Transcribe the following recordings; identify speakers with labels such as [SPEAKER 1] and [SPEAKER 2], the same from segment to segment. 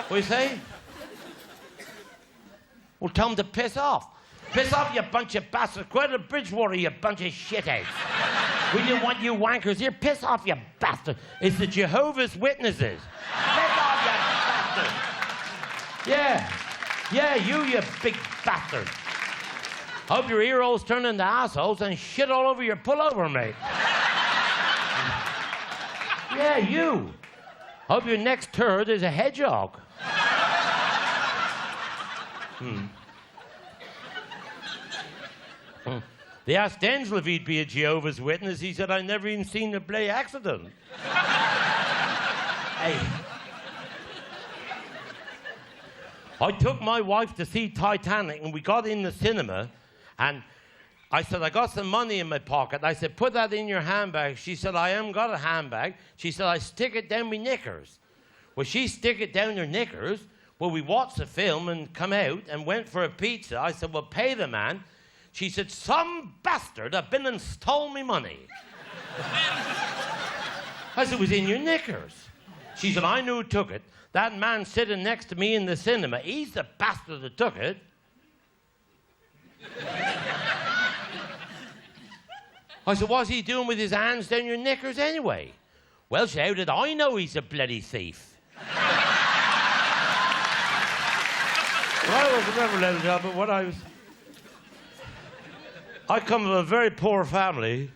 [SPEAKER 1] What do you say? Well, tell him to piss off. Piss off, you bunch of bastards. Go out to Bridgewater, you bunch of shitheads. We didn't want you wankers here. Piss off, you bastard. It's the Jehovah's Witnesses. Piss off, you bastard. Yeah. Yeah, you big bastard. Hope your ear holes turn into assholes and shit all over your pullover, mate. Yeah, you. Hope your next turd is a hedgehog. They asked Denzel if he'd be a Jehovah's Witness. He said, I never even seen a bloody accident. Hey. I took my wife to see Titanic, and we got in the cinema, and I said, I got some money in my pocket. I said, put that in your handbag. She said, I haven't got a handbag. She said, I stick it down my knickers. Well, she stick it down her knickers. Well, we watched the film and come out and went for a pizza. I said, well, pay the man. She said, some bastard have been and stole me money. I said, it was in your knickers. She said, I knew who took it. That man sitting next to me in the cinema, he's the bastard that took it. I said, what's he doing with his hands down your knickers anyway? Well, how did I know he's a bloody thief? Well, I was never let it up, but when I come from a very poor family.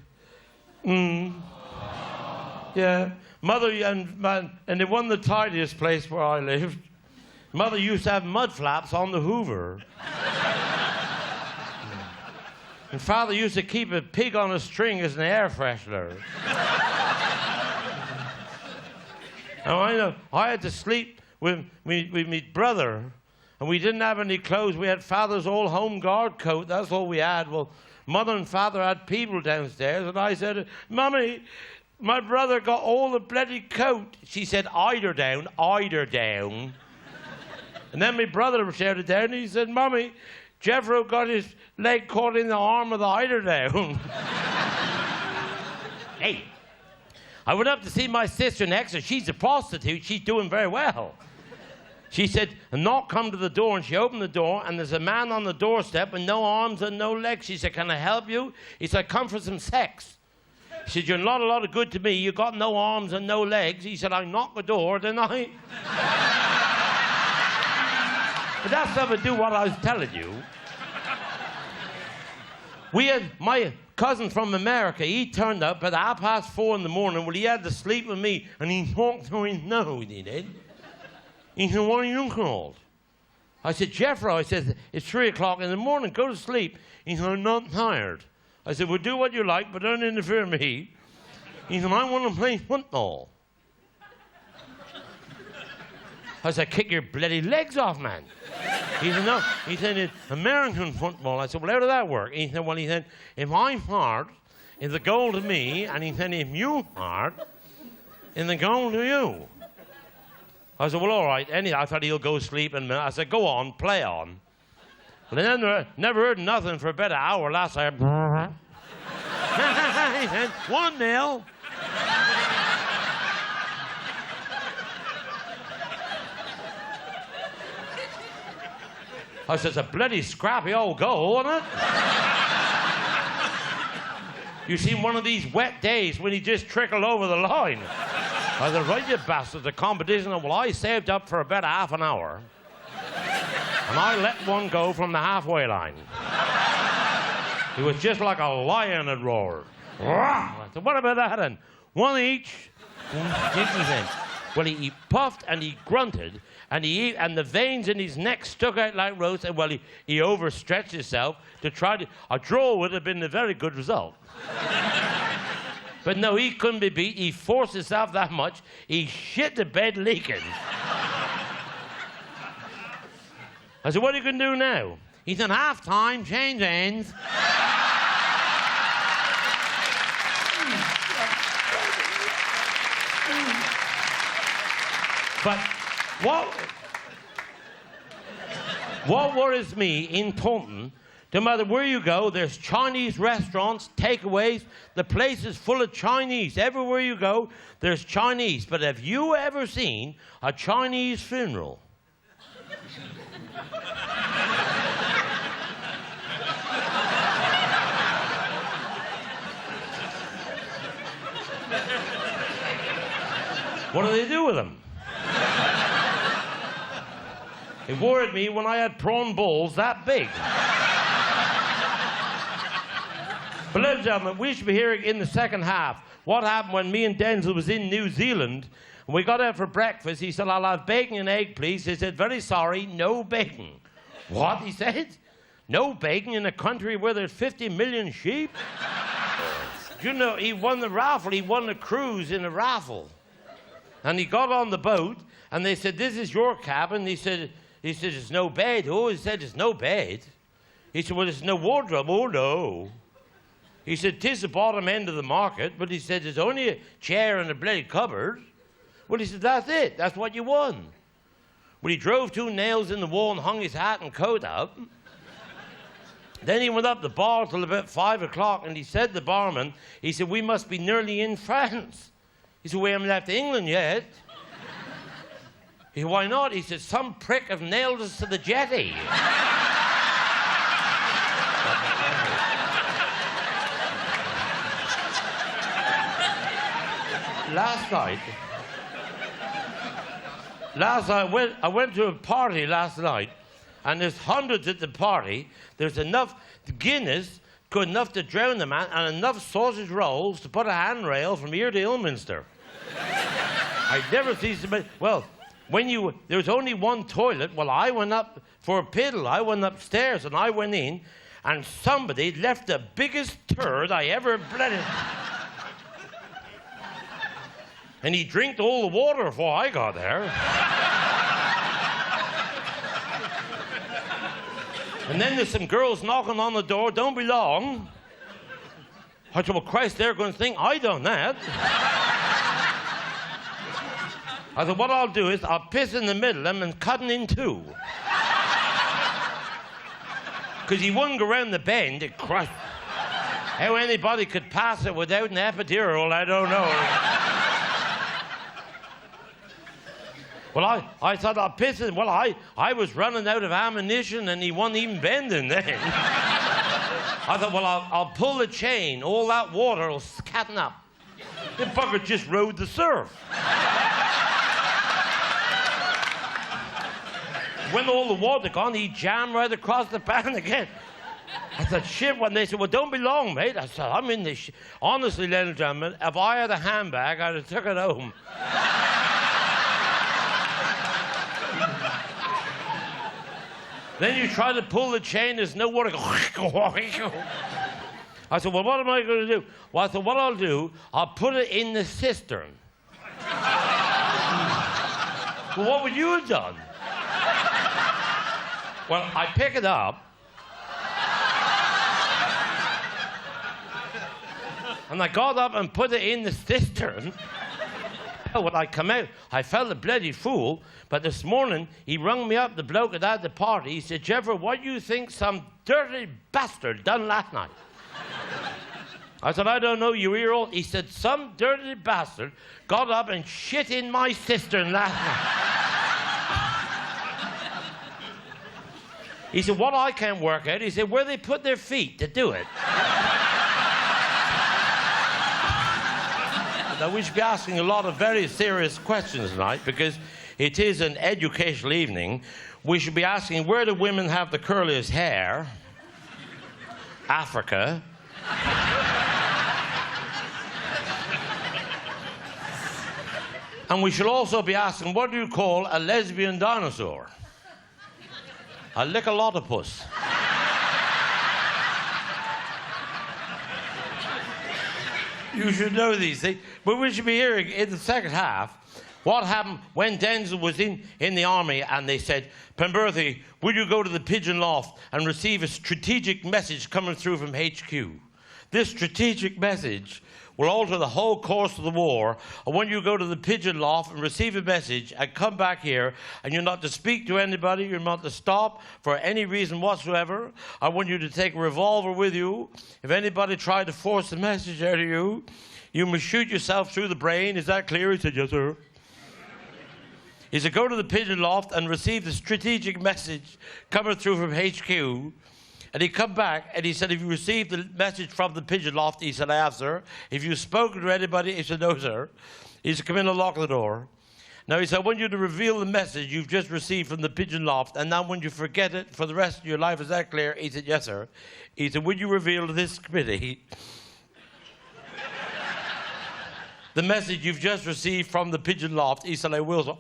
[SPEAKER 1] Yeah. Mother, and they won the tidiest place where I lived. Mother used to have mud flaps on the Hoover. And Father used to keep a pig on a string as an air freshener. And I know I had to sleep with my brother, and we didn't have any clothes. We had Father's old home guard coat. That's all we had. Well, Mother and Father had people downstairs, and I said, Mummy, my brother got all the bloody coat. She said, eider down. And then my brother shouted down, and he said, Mummy, Jethro got his leg caught in the arm of the eider down. Hey, I went up to see my sister next, and she's a prostitute. She's doing very well. She said, a knock come to the door, and she opened the door, and there's a man on the doorstep with no arms and no legs. She said, can I help you? He said, come for some sex. She said, you're not a lot of good to me. You got no arms and no legs. He said, I knocked the door, didn't I? But that's nothing to do what I was telling you. We had my cousin from America. He turned up at 4:30 in the morning. Well, he had to sleep with me, and he talked through his nose, he did. He said, what are you called? I said, Jethro. I said, it's 3 o'clock in the morning. Go to sleep. He said, I'm not tired. I said, well, do what you like, but don't interfere with me. He said, I want to play football. I said, kick your bloody legs off, man. He said, no. He said, it's American football. I said, well, how does that work? He said, well, if I fart, it's a goal to me. And he said, if you fart, it's a goal to you. I said, well, all right. I thought he'll go sleep. And I said, go on, play on. Well, then never heard nothing for about an hour last night. He said, 1-0. I said, it's a bloody scrappy old goal, isn't it? You seen one of these wet days when he just trickled over the line. I said, right, you bastard, the competition. Well, I saved up for about half an hour, and I let one go from the halfway line. He was just like a lion had roared. I said, what about that then? One each. Well, he puffed and he grunted, and the veins in his neck stuck out like ropes, and well, he overstretched himself to try to... A draw would have been a very good result. But no, he couldn't be beat. He forced himself that much. He shit the bed leaking. I said, what are you going to do now? He said, half-time, change ends. But what worries me in Taunton, no matter where you go, there's Chinese restaurants, takeaways. The place is full of Chinese. Everywhere you go, there's Chinese. But have you ever seen a Chinese funeral? What do they do with them? It worried me when I had prawn balls that big. But ladies and gentlemen, we should be hearing in the second half what happened when me and Denzel was in New Zealand and we got out for breakfast. He said, "I'll have bacon and egg, please." He said, "Very sorry, no bacon." What? He said. No bacon in a country where there's 50 million sheep? You know, he won the raffle. He won the cruise in a raffle. And he got on the boat and they said, "This is your cabin." He said, "It's no bed." Oh, he said, "It's no bed." He said, "Well, it's no wardrobe." Oh, no. He said, "'Tis the bottom end of the market," but he said, "There's only a chair and a bloody cupboard." Well, he said, "That's it. That's what you won." Well, he drove 2 nails in the wall and hung his hat and coat up. Then he went up the bar till about 5 o'clock and he said to the barman, he said, "We must be nearly in France." He said, "We haven't left England yet." He said, "Why not?" He said, "Some prick have nailed us to the jetty." Last night, I went to a party last night, and there's hundreds at the party. There's enough Guinness, good enough to drown the man, and enough sausage rolls to put a handrail from here to Ilminster. I've never seen somebody. Well, there was only one toilet. Well, I went up for a piddle. I went upstairs, and I went in, and somebody left the biggest turd I ever bled. And he drank all the water before I got there. And then there's some girls knocking on the door. "Don't be long." I said, "Well, Christ, they're going to think I done that." I said, "What I'll do is I'll piss in the middle of them and cut them in 2. Because he wouldn't go around the bend. It crushed. How anybody could pass it without an epidural, I don't know. Well, I thought I'll piss in. Well, I was running out of ammunition and he wasn't even bending then. I thought, well, I'll pull the chain. All that water will scatten up. The fucker just rode the surf. When all the water gone, he jammed right across the pan again. I said, "Shit," when they said, "Well, don't be long, mate." I said, "I'm in this Honestly, ladies and gentlemen, if I had a handbag, I'd have took it home. Then you try to pull the chain, there's no water. I said, "Well, what am I going to do?" Well, I said, "What I'll do, I'll put it in the cistern." Well, what would you have done? Well, I pick it up. And I got up and put it in the cistern. When I come out, I felt a bloody fool. But this morning, he rung me up, the bloke at the party. He said, "Jethro, what do you think some dirty bastard done last night?" I said, "I don't know, you ear old." He said, "Some dirty bastard got up and shit in my cistern last night." He said, "What I can't work out," he said, "where they put their feet to do it." Now, we should be asking a lot of very serious questions tonight because it is an educational evening. We should be asking, where do women have the curliest hair? Africa. And we should also be asking, what do you call a lesbian dinosaur? A lickalotopus. You should know these things. But we should be hearing in the second half what happened when Denzel was in the army and they said, "Penberthy, will you go to the Pigeon loft and receive a strategic message coming through from HQ? This strategic message will alter the whole course of the war. And when you go to the Pigeon loft and receive a message and come back here and you're not to speak to anybody, you're not to stop for any reason whatsoever. I want you to take a revolver with you. If anybody tried to force the message out of you, you must shoot yourself through the brain. Is that clear?" He said, "Yes, sir." He said, go to the Pigeon Loft and receive the strategic message coming through from HQ. And he come back and he said, have you received the message from the Pigeon Loft? He said, I have, sir. Have you spoken to anybody? He said, no, sir. He said, come in and lock the door. Now, he said, I want you to reveal the message you've just received from the Pigeon Loft, and now when you forget it for the rest of your life, is that clear? He said, yes, sir. He said, will you reveal to this committee the message you've just received from the Pigeon Loft? He said, I will, sir.